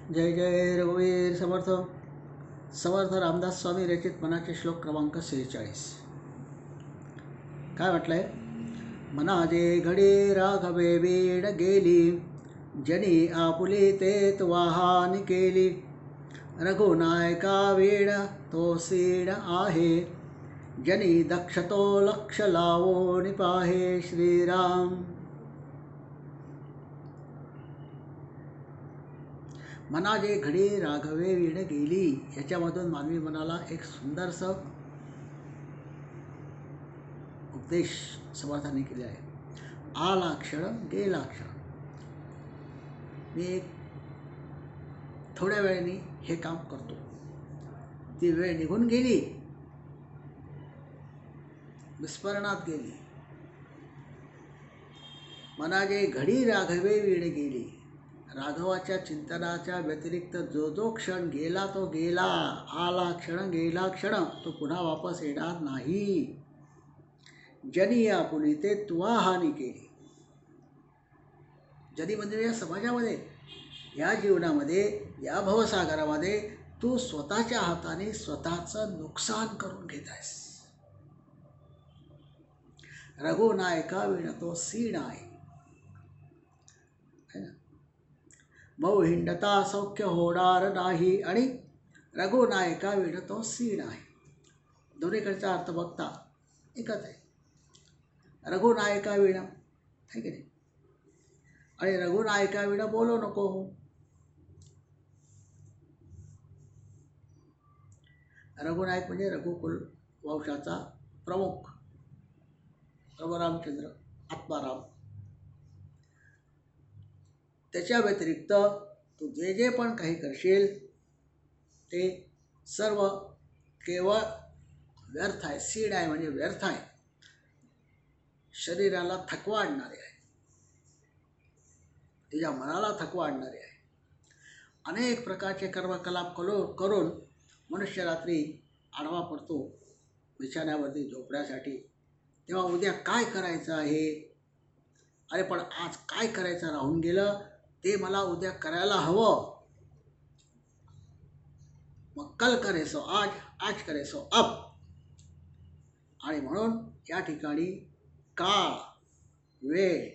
जय जय रघुवीर समर्थ. समर्थ रामदास स्वामी रचित मनाचे श्लोक क्रमांक 46. काय म्हटलंय? मनाजे घडी राघवे वीण गेली, जनी आपुली तेत वाहानी केली. रघुनायका वीण तो सीण आहे, जनी दक्ष तो लक्ष लावून पाहे. श्रीराम. मनाजे घडी राघवे वीण गेली, याच्यामधून मानवी मनाला एक सुंदरसं उपदेश समर्थाने केले आहे. आला क्षण गेला क्षण. मी एक थोड्या वेळाने हे काम करतो, ती वेळ निघून गेली, विस्मरणात गेली. मनाजे घडी राघवे वीण गेली. राघवाच्या चिंतनाच्या व्यतिरिक्त जो जो क्षण गेला तो गेला. आला क्षण गेला क्षण, तो पुन्हा वापस येणार नाही. जनी आपुली ते तुवा हानी केली. जनी म्हणजे या समाजामध्ये, या जीवनामध्ये, या भवसागरामध्ये तू स्वतःच्या हाताने स्वतःचं नुकसान करून घेत आहेस. रघुनायका वीण तो सीण आहे. मऊ हिंडता सौख्य होणार नाही, आणि रघुनायका वीण तो सीण आहे. दोन्हीकडचा अर्थ बघता एकच आहे. रघुनायका वीण आहे की नाही, आणि रघुनायका वीण बोलू नको. रघुनायक म्हणजे रघुकुल वंशाचा प्रमुख प्रभू रामचंद्र आत्माराम. त्याच्या व्यतिरिक्त तू जे जे पण काही करशील ते सर्व केवळ व्यर्थ आहे. सीड आहे म्हणजे व्यर्थ आहे, शरीराला थकवा आणणारे आहे, तुझ्या मनाला थकवा आणणारे आहे. अनेक प्रकारचे कर्मकलाप करून मनुष्य रात्री आडवा पडतो बिछाण्यावरती झोपण्यासाठी. तेव्हा उद्या काय करायचं आहे, अरे पण आज काय करायचं राहून गेलं, ते मला उद्या करायला हवं. मग कल करे सो आज, आज करे सो अब. आणि म्हणून या ठिकाणी काळ, वेळ,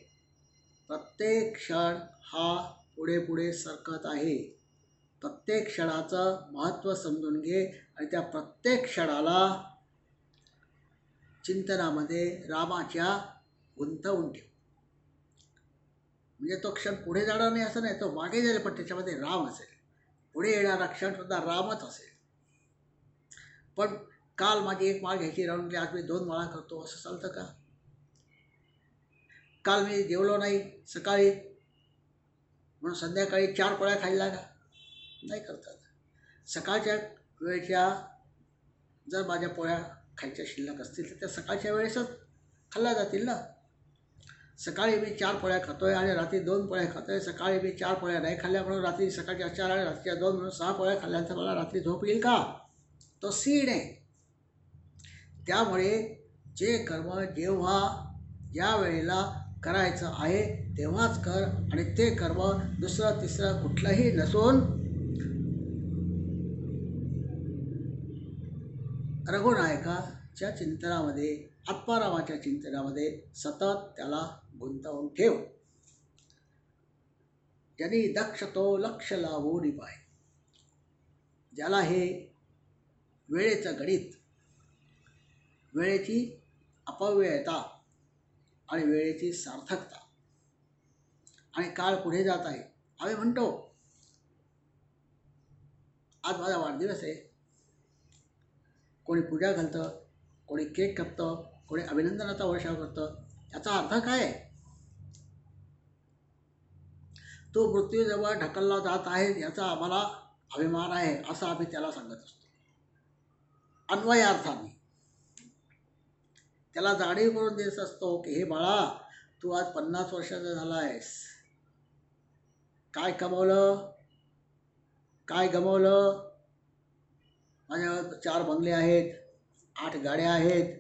प्रत्येक क्षण हा पुढे पुढे सरकत आहे. प्रत्येक क्षणाचं महत्त्व समजून घे, आणि त्या प्रत्येक क्षणाला चिंतनामध्ये रामाच्या गुंतवून ठेव. म्हणजे तो क्षण पुढे जाणार नाही असं नाही, तो मागे जाईल, पण त्याच्यामध्ये राम असेल. पुढे येणारा क्षण सुद्धा रामच असेल. पण काल माझी एक माळ घ्यायची राहून गेली, आज मी 2 माळा करतो, असं चालतं का? काल मी जेवलो नाही सकाळी म्हणून संध्याकाळी 4 पोळ्या खायला का? नाही करतात. सकाळच्या वेळेच्या जर माझ्या पोळ्या खायच्या शिल्लक असतील तर त्या सकाळच्या वेळेसच खाल्ल्या जातील ना. सकाळी मी 4 पोळ्या खातोय आणि रात्री 2 पोळ्या खातोय. सकाळी मी 4 पोळ्या नाही खाल्ल्या म्हणून रात्री सकाळच्या 4 आणि रात्रीच्या 2 म्हणून 6 पोळ्या खाल्ल्यानंतर मला रात्री झोप येईल का? तो सीड आहे. त्यामुळे जे कर्म जेव्हा ज्या वेळेला करायचं आहे तेव्हाच कर, आणि ते कर्म दुसरं तिसरं कुठलंही नसून रघुनायकाच्या चिंतनामध्ये, आत्मारामाच्या चिंतनामध्ये सतत त्याला गुंतवून ठेव. ज्यांनी दक्ष तो लक्ष लावून पाहे. ज्याला हे वेळेचं गणित, वेळेची अपव्ययता आणि वेळेची सार्थकता, आणि काळ पुढे जात आहे. आम्ही म्हणतो आज माझा वाढदिवस आहे, कोणी पूजा घालतं, कोणी केक कापतं, कोणी अभिनंदनाचा वर्षाव करतं. याचा अर्थ काय आहे? तो मृत्यूजवळ ढकलला जात आहे याचा आम्हाला अभिमान आहे, असं आम्ही त्याला सांगत असतो अन्वयार्थाने. त्याला जाणीव करून देत असतो की हे बाळा, तू आज 50 वर्षाचा झाला आहेस. काय कमवलं, काय गमवलं? माझ्यावर 4 बंगले आहेत, 8 गाड्या आहेत,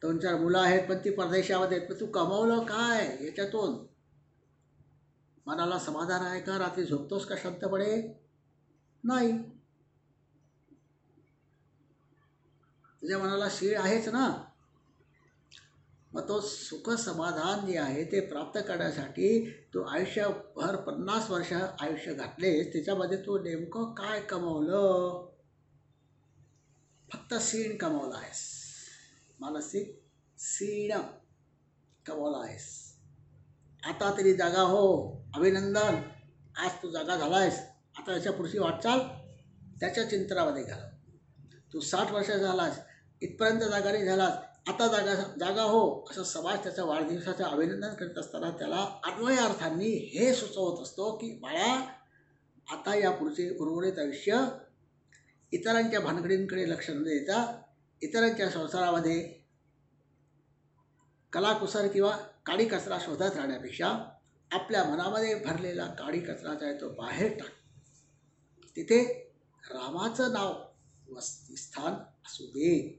2-4 मुलं आहेत, पण ती परदेशामध्ये आहेत. पण तू कमवलं काय याच्यातून? मनाला समाधान आहे का? रात्री झोपतोस का शांतपणे? नाही. तुझ्या मनाला शीळ आहेच ना. मग तो सुख समाधान जे आहे ते प्राप्त करण्यासाठी तू आयुष्यभर 50 वर्ष आयुष्य घातलेस, त्याच्यामध्ये तू नेमकं काय कमवलं? फक्त सीण कमवला आहेस. मानसिक सीण कमवला आहेस. आता तरी जागा हो. अभिनंदन, आज तू जागा झालायस. आता याच्या पुढची वाटचाल त्याच्या चिंतनामध्ये घालव. तू 60 वर्ष झालास, इथपर्यंत जागा नाही झालास, आता जागा हो, असं समाज त्याच्या वाढदिवसाचं अभिनंदन करीत असताना त्याला अन्वयार्थांनी हे सुचवत असतो की बाळा, आता या पुढचे उर्वरित आयुष्य इतरांच्या भानगडींकडे लक्ष न देता, इतरांच्या संसारामध्ये कलाकुसर किंवा काडी कचरा शोधत राहण्यापेक्षा आपल्या मनामध्ये भरलेला काडी कचराचा आहे तो बाहेर टाक. तिथे रामाचं नाव वसतिस्थान असू दे.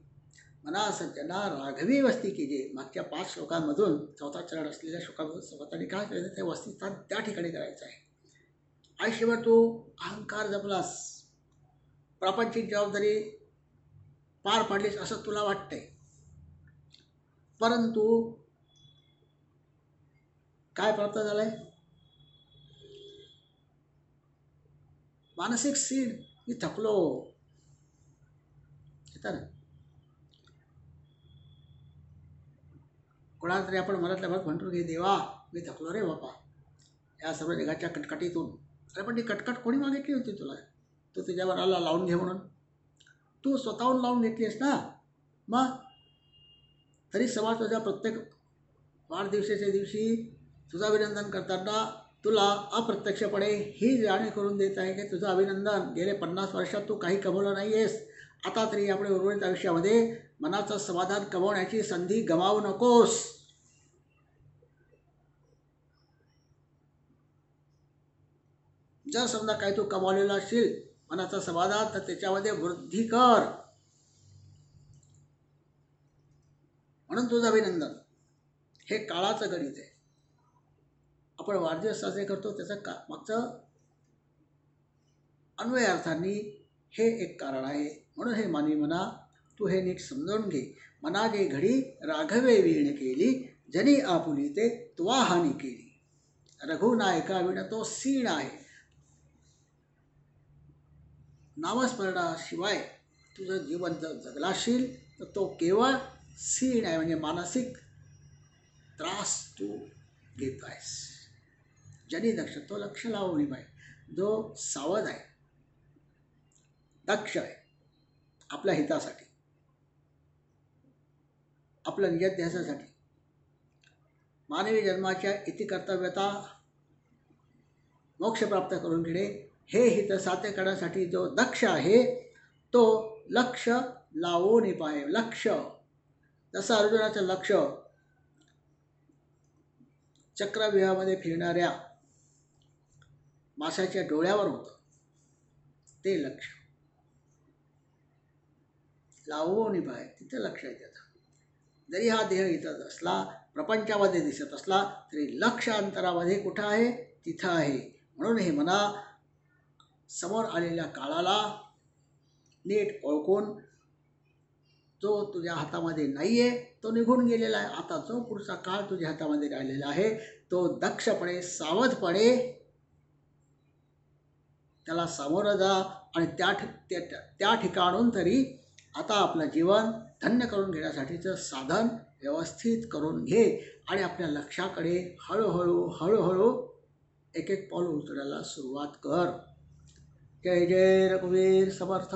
मना सज्जना राघवी वस्ती कीजे. मागच्या 5 श्लोकांमधून 4था चरण असलेल्या श्लोकांमधून स्वतःने काय करायचं? ते वसतिस्थान त्या ठिकाणी करायचं आहे. आयुष्यभर तू अहंकार जपलास, प्रापंचिक जबाबदारी पार पाडलीस असं तुला वाटतंय, परंतु काय प्राप्त झालंय? मानसिक सीड. मी थकलो. येतं ना, कोणाला तरी आपण मनातल्या मनात म्हणतो की देवा, मी थकलो रे बापा या सर्व जगाच्या कटकटीतून. अरे पण ती कटकट कोणी मागितली होती तुला? तू तुझ्या मनाला लावून घे म्हणून तू स्वतःहून लावून घेतलीस ना. मग तरी समाज तुझ्या प्रत्येक वाढदिवसाच्या दिवशी तुझं अभिनंदन करताना तुला अप्रत्यक्षपणे ही जाणीव करून देत आहे की तुझं अभिनंदन, गेले 50 वर्षात तू काही कमवलं नाही आहेस. आता तरी आपल्या उर्वरित आयुष्यामध्ये मनाचं समाधान कमवण्याची संधी गमावू नकोस. जर समजा काही तू कमावलेला असेल मनाचं समाधान, तर त्याच्यामध्ये वृद्धी कर. म्हणून तुझं अभिनंदन हे काळाचं गणित आहे. आपण वाढदिवस साजरे करतो त्याचं मागचं अन्वयार्थांनी हे एक कारण आहे. म्हणून हे मानवी मना, तू हे नीट समजून घे. मना जे घडी राघवे वीण केली, जनी आपुली ते त्वा हानी केली. रघुनायका विण तो सीण आहे. नामस्मरणाशिवाय तुझं जीवन जर जगलाशील तर तो केवळ सीण आहे, म्हणजे मानसिक त्रास तू घेत आहेस. जनी दक्ष, तो लक्ष लावून पाहिजे. जो सावध आहे, दक्ष आहे आपल्या हितासाठी, आपल्या निजध्यासासाठी, मानवी जन्माच्या इतिकर्तव्यता मोक्ष प्राप्त करून घेणे हे हित साध्य करण्यासाठी जो दक्ष आहे तो लक्ष लावून पाहिजे. लक्ष, जसं अर्जुनाचं लक्ष चक्रव्यूहामध्ये फिरणाऱ्या माशाच्या डोळ्यावर होतं, ते लक्ष लावून पाहिजे. तिथे लक्ष आहे त्याचं. जरी हा देह इथं असला, प्रपंचामध्ये दिसत असला, तरी लक्ष अंतरामध्ये कुठं आहे? तिथं आहे. म्हणून हे मना समोर आलेल्या काळाला नीट ओळखून, जो तुझ्या हातामध्ये नाही आहे तो निघून गेलेला आहे. आता जो पुढचा काळ तुझ्या हातामध्ये राहिलेला आहे तो दक्षपणे, सावधपणे त्याला सामोरं जा आणि त्या ठिकाणून तरी आता आपलं जीवन धन्य करून घेण्यासाठीचं साधन व्यवस्थित करून घे आणि आपल्या लक्ष्याकडे हळूहळू एक एक पाऊल उचलायला सुरुवात कर. जय जय रघुवीर समर्थ.